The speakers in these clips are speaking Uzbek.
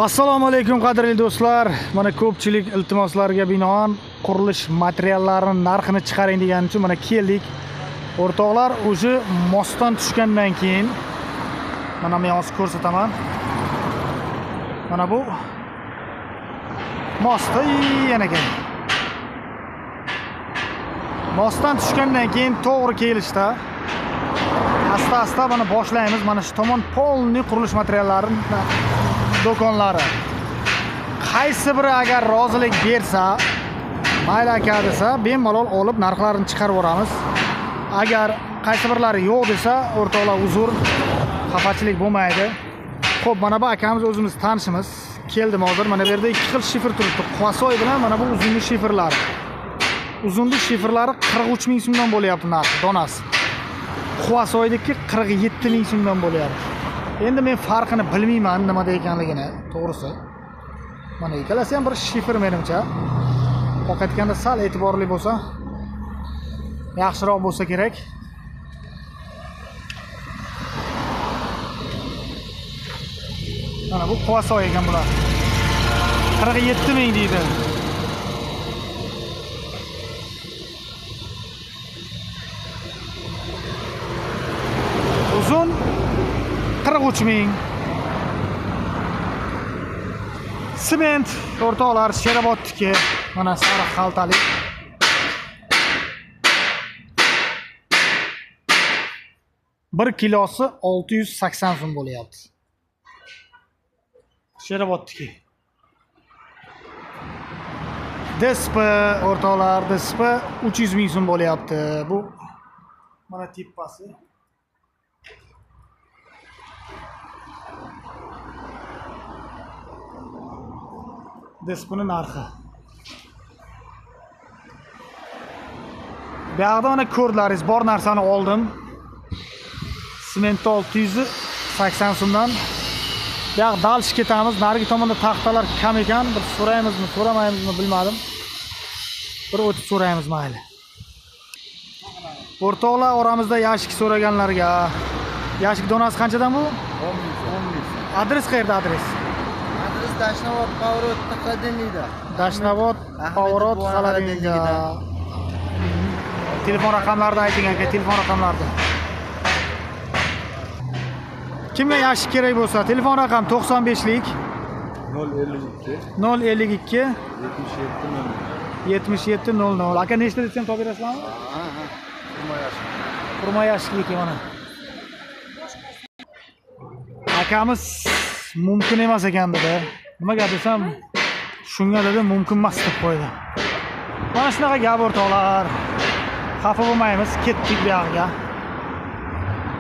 Assalomu alaykum qadrli do'stlar. Mana ko'pchilik iltimoslarga binoan qurilish materiallarini narxini chiqaring degan uchun mana keldik. O'rtoqlar, o'sha mostdan tushgandan keyin mana men hozir ko'rsataman. Mana bu mosti yana ekan. Mostdan tushgandan keyin to'g'ri kelishda asta-asta mana boshlaymiz. Mana shu tomon polni qurilish materiallari do'konlari. Qaysi biri agar rozilik bersa, mayli aka desa, bemalol olib narxlarini chiqarib yoramiz. Agar qaysi birlari yo'q desa, o'rtoqlar uzr, xafachilik bo'lmaydi. Xo'p, mana bu akamiz o'zimiz tanishimiz. Keldim hozir. Mana bu yerda ikki xil shifr turibdi. Quvasoy bilan mana bu uzunlik shifrlari. Uzunlik shifrlari 43 ming so'mdan bo'lyapti narxi donasi. Quvasoydagi 47 ming so'mdan bo'lyapti. Endi men farqini bilmayman nimada ekanligini, to'g'risi. Mana ikkalasi ham bir shifr menimcha. Faqatgina sal e'tiborli bo'lsa, yaxshiroq bo'lsa kerak. Mana bu Quvasoy ekan bular. 47 ming deydi. Uzun 43 ming. Sement o'rtoqlar Sherobodniki. Mana sariq xaltali. Bir kilosi 680 so'm bo'lyapti. Sherobodniki. DSP o'rtoqlar, DSP 300 ming so'm bo'lyapti. Bu mana tippasi. DSP'ning narxi. Bu yerda mana ko'rdlaringiz bor narsani oldim. Sementni 680 so'mdan. Bu yoq dalsh ketamiz. Narigi tomonda taxtalar kam ekan. Bir so'raymizmi, so'ramaymizmi bilmadim. Bir o'tib so'raymiz mayli. O'rtoqlar oramizda yashik so'raganlarga. Yashik donasi qanchadan bu? 10 ming. Adres qayerda adres? Dashnobod Pavorot Taqademiyda. Dashnobod Pavorot Taqademiyda. Telefon raqamlarini ayting aka, telefon raqamlarini. Kimga yashik kerak bo'lsa, telefon raqam 95lik 052 7700. Aka nechta desam topib berasizlarmi? Qurma yashiklik mana. Akamiz mumkin emas ekan dedi. Nimaga desam, shunga dedi mumkin emas deb qo'ydi. Mana shunaqa gap o'rtoqlar. Xafa bo'lmaymiz, ketdik bu yoqqa.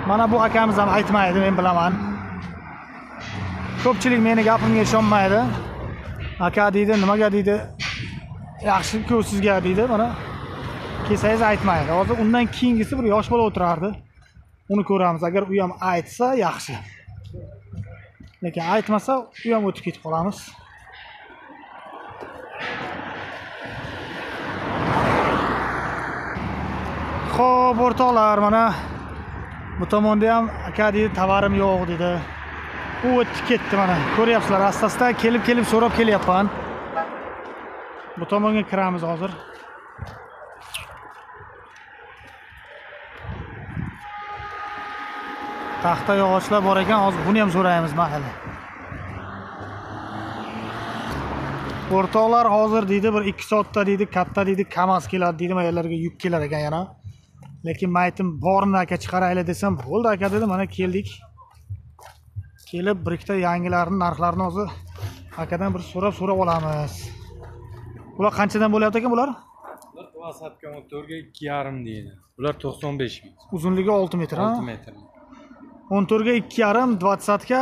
Mana bu akamiz ham aytmaydi, men bilaman. Ko'pchilik meni gapimga ishonmaydi. Aka deydi, nimaga deydi? Yaxshi-ku sizga deydi, mana kelsangiz aytmaydi. Hozir undan keyingisi bir yosh bola o'tirardi. Uni ko'ramiz. Agar u ham aytsa yaxshi. Lekin aytmasa, u ham o'tib ketib qolamiz. Xo'p, o'rtoqlar, mana bu tomonda ham aka deydi, tovarim yo'q dedi. U o'tib ketdi mana. Ko'ryapsizlar, asta-asta kelib so'rab kelyapman. Bu tomonga kiramiz hozir. Taxta yog'ochlar bor ekan, hozir buni ham so'raymiz mahalla. O'rtoqlar hozir deydi, bir 2 soatda deydi, katta deydi, KAMAZ keladi deydi, mana yerlarga yuk kelar ekan yana. Lekin men aytdim, borni aka chiqaraylik desam, bo'ldi aka dedi, mana keldik. Kelib bir ikkita yangilarning narxlarini hozir akadan bir so'rab olamiz. Bular qanchadan bo'lyapti ekan bular? Bular WhatsAppga motorga 2,5 deydi. Bular 95 ming. Uzunligi 6 metr, ha? 6 metr. 14 ga 2,5, 20 ga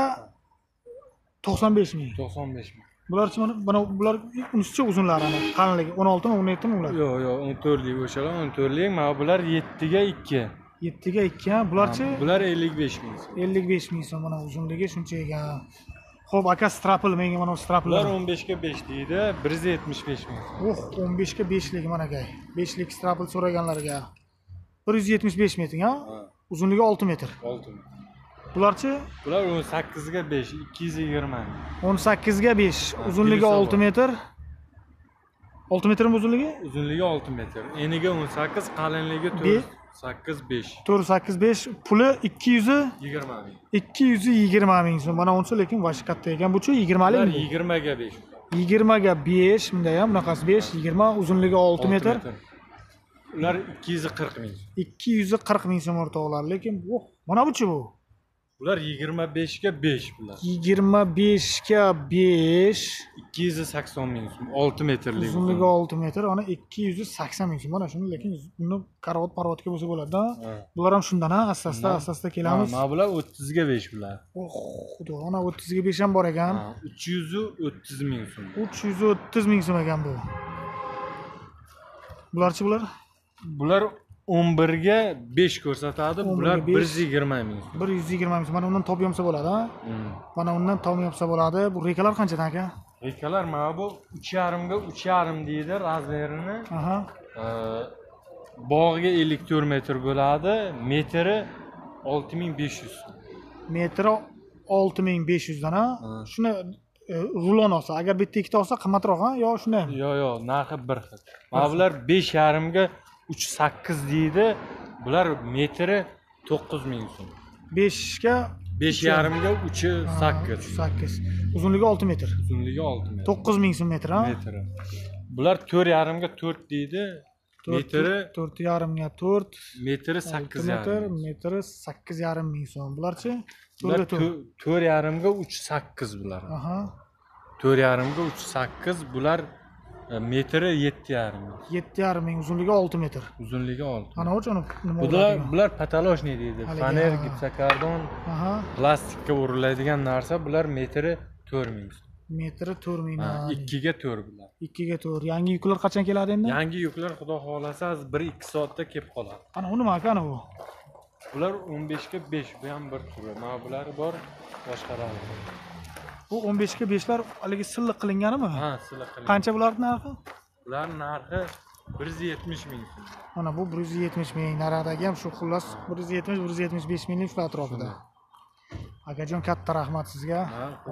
95 ming. 95 ming. Bularchi mana bular unisicha uzunlari ana qalinligi 16 mi, 17 mi ular? Yo'q, 14 lik o'shalar, 14 lik. Mana bular 7 ga 2. 7 ga 2, ha? Bularchi? Bular 55 ming. 55 ming so'm mana uzunligi shuncha ekan. Xo'p, aka strapl menga mana strapl. Bular 15 ga 5 deydi, 175 ming. 15 ga 5 lik mana aka. 5 lik strapl so'raganlarga 175 metr, ha? Uzunligi 6 metr. 6 metr. Bularchi Bular 18 ga 5, 220. 18 ga 5, Ha, uzunligi kelisi 6 bor. metr. 6 metrmi uzunligi? Uzunligi 6 metr. Eniga 18, qalinligi Be- 4, 5. 485, puli 200 20 ming. 220 ming so'm. Mana unisi lekin vashi katta ekan. Bu-chi 20 Bular lik. 20 ga 5. 20 ga 5, bunda ham bunaqasi 5, 20, uzunligi 6 metr. Ular 240 ming. 240 ming so'm o'rtoqlar, lekin mana bu-chi bu? Bular 25 ga 5 bular. 25 ga 5, 280 ming so'm, 6 metrlik. uzunligi 6 metr, ona 280 ming so'm. Mana shuni lekin buni karavot-parvotga bo'lsa bo'ladi-da. Bular ham shundan, asta-asta kelamiz. Mana bular 30 ga 5 bular. Xudo, ana 30 ga 5 ham bor ekan. 330 ming so'm. 330 ming so'm ekan bu. Bularchi bular? Bular 11 ga 5 ko'rsatadi. 11 Bular ga 5. 120 ming so'm. 120 ming so'm. Mana undan top yomsa bo'ladi, ha? Mana undan top yomsa bo'ladi. Bu rekalar qanchadan aka? Rekalar mana bu 3,5 ga 3,5 deydi razmerini. Aha. Bog'iga 54 metr bo'ladi. Metri 6500 so'm. Metri 6500 dan, ha? Shuni rulon olsa, agar bitta ikkita olsa qimmatroq, ha? Yo shunday? Yo'q, narxi bir xil. Mana bular 5,5 ga 3,8 deydi. Bular metri 9000 so'm. 5 ga 5,5 ga 3,8. 8. Uzunligi 6 metr. Uzunligi 6 metr. 9000 so'm metr, ha? Metri. Bular 4,5 ga 4 deydi. Metri 4,5 ga 4. metri 8,5. Metri 8,5 ming so'm. Bularchi? Bular 4,5 ga 3,8 bular. Aha. 4,5 ga 3,8 bular metri 7,5. 7,5 ming, uzunligi 6 metr. Uzunligi 6. Ana o'ch uni nima Bular pataloshniy deydi. Faner, gipsokardon, Aha. plastikka uriladigan narsa. Bular metri 4000 so'm. Metri 4 ming. 2 ga 4 bular. 2 ga 4. Yangi yuklar qachon keladi endi? Yangi yuklar xudo xolasa 1-2 soatda kelib qoladi. Ana u nima aka, ana bu? Bular 15 ga 5, bu ham bir turi. Mana bular bor, boshqalari. Bu 15 ga 5lar haligi silliq qilinganimi? Ha, sizlar qiling. Qancha bularning narxi? Bular narxi 170 ming so'm. Mana bu 170 ming, naradagi ham shu xullas 170-175 minglik shu atrofida. Akajon, katta rahmat sizga.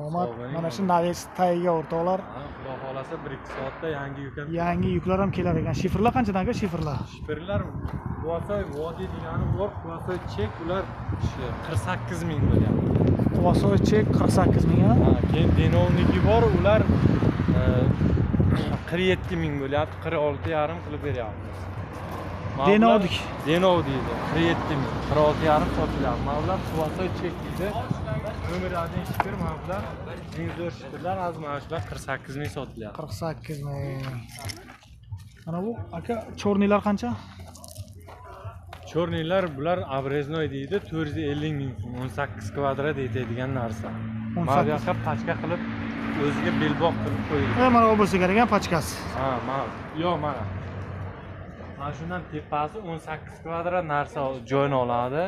Omad. Mana shu naves tayiga o'rtoqlar. Xudo xolasa 1-2 soatda yangi yuk ham. Yangi yuklar ham kelar ekan. Shifrlar qanchadan aka, shifrlar? Shifrlar Quvasoy vodiy degani bor, Quvasoy chek ular 48 ming bo'lyapti. Quvasoy chek 48 ming, ha? Keyin Denovniki bor, ular 47 ming bo'lyapti, 46,5 qilib beryapmiz. Denovdik. Denov deydi, 47 ming, 46,5 sotilyapti. Mana bular Quvasoy chek deydi. Nomer 1 shifr, mana bular eng zo'r shifrlar, hozir mana shular 48 ming sotilyapti. 48 ming. Mana bu aka chornilar qancha? Chornilar bular abreznoy deydi, 450 ming so'm, 18 kvadrat yetadigan narsa. Mana bu yoqqa pachka qilib o'ziga belboq qilib qo'yilgan. Mana bu bo'lsa kerak, pachkasi. Ha, mana. Yo'q, mana. Mana shundan tepasi 18 kvadrat narsa joyini oladi.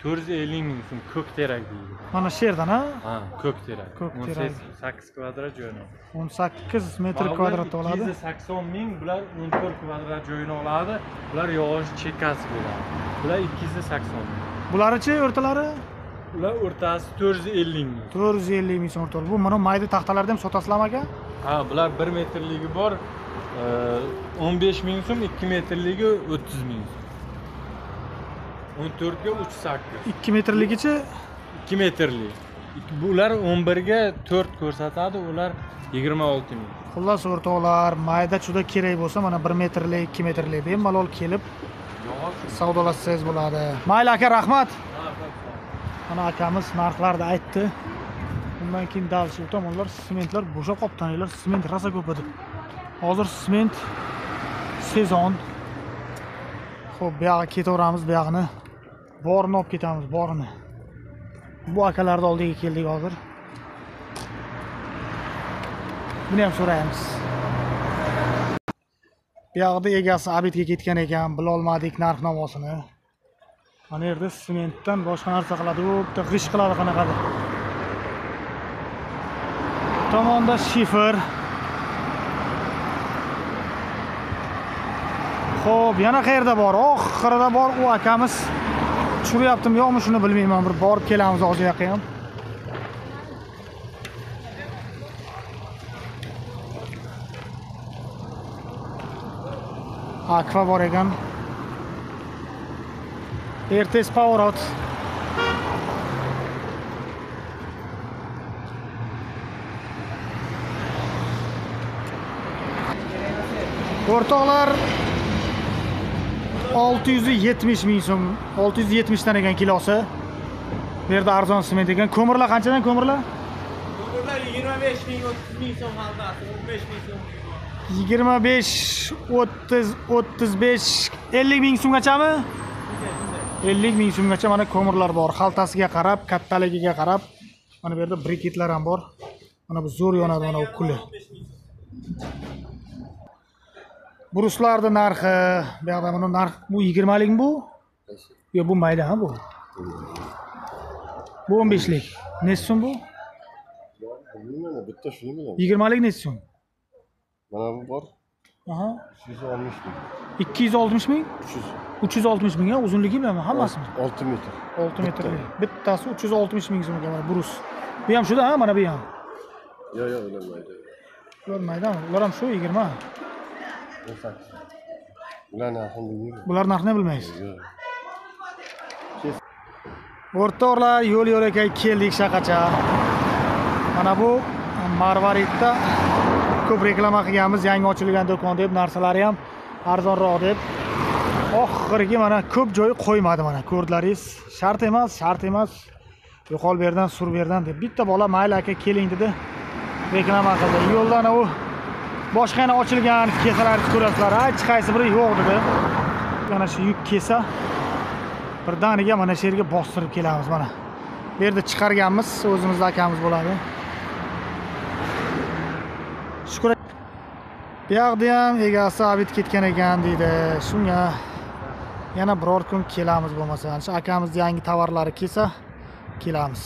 450 ming so'm ko'k terak deydi. Mana shu yerdan, ha? Ha, ko'k terak. Ko'k terak. 18 kvadrat joyini oladi. 18 metr kvadrat oladi. 280 ming, bular 14 kvadrat joyini oladi. Bular yog'och chekkasi bo'ladi. Bular 280 ming. Bularichi o'rtalari? Ular o'rtasi 450 ming. 450 ming so'm o'rtalari. Bu mana mayda taxtalarda ham sotasizlarmi aka? Ha, bular 1 metrligi bor. 15 ming so'm, 2 metrligi 30 ming so'm. 14 ga 3,8. 2 metrligichi 2 metrli. Bular 11 ga 4 ko'rsatadi, ular 26 ming. Xullas o'rtoqlar, mayda chuda kerak bo'lsa, mana 1 metrlik, 2 metrlik bemalol kelib savdolashsangiz bo'ladi. Mayli aka, rahmat. Mana akamiz narxlarni aytdi. Undan keyin dal shu tomonlar sementlar bo'sha qoptaninglar, sement rosa ko'p edi. Hozir sement sezon. Xo'p, bu yoqqa ketaveramiz, bu yoqni. Borini olib ketamiz, borini. Bu akalarning oldiga keldik hozir. Buni ham so'raymiz. Bu yoqda egasi Abidga ketgan ekan, bilolmadik narx-navosini. Mana yerda sementdan boshqa narsa qiladi, u bitta g'ish qiladi qanaqadir. Tomonda shifr. Xo'p, yana qayerda bor? Oxirida bor u akamiz tushiryaptimi yo'qmi shuni bilmayman. Bir borib kelamiz hozir yoqqa ham. Akva bor ekan. Ertes Powerot. O'rtoqlar 670 ming so'm, 670 dan ekan kilosi. Bu yerda arzon sement ekan. Ko'mirlar qanchadan ko'mirlar? Ko'mirlar 25 ming, 30 ming so'm haldasi, 15 ming so'm. 25, 30, 35, 50 ming so'mgachami? 50 ming so'mgacha mana ko'mirlar bor. Xaltasiga qarab, kattaligiga qarab. Mana bu yerda briketlar ham bor. Mana bu zo'r yonadi, mana bu kuli. Bruslarning narxi, bu yerda buni narx bu 20 likmi bu? Yo'q, bu mayda ha bu. Bu 15 lik. Necha so'm bu? Bilmayman, bitta shuni bilaman. 20 lik necha so'm? Mana bu bor. Aha. 260 ming. 260 ming? 360 ming ha, uzunligi bilan hammasimi? 6 metr. 6 metrli. Bittasi 360 ming so'mga mana brus. Bu ham shuda ha, mana bu ham. Yo'q, yo'q, o'ylamaydi. Ular maydami? Ular ham shu 20. 18. Ular narxini bilmayman. Bular narxini bilmaysiz. Yo'q. O'rtoqlar, yo'l-yo'lakay keldik shaqacha. Mana bu Marvaridda ko'p reklama qilganmiz, yangi ochilgan do'kon deb, narsalari ham arzonroq deb. Oxirgi mana ko'p joy qo'ymadi mana, ko'rdlaringiz. Shart emas. Yo'qol bu yerdan, sur bu yerdan deb. Bitta bola mayli aka keling dedi. Reklama qildi. Yo'ldan u boshqa yana ochilgan kesalarni ko'rasizlar. Hech qaysi biri yo'q dedi. Mana shu yuk kesa birdaniga mana shu yerga bostirib kelamiz mana. Bu yerda chiqarganmiz, o'zimizning akamiz bo'ladi. Shukr. Bu yoqda ham egasi Abid ketgan ekan deydi. Shunga yana biror kun kelamiz bo'lmasa. Shu akamizning yangi tovarlari kelsa kelamiz.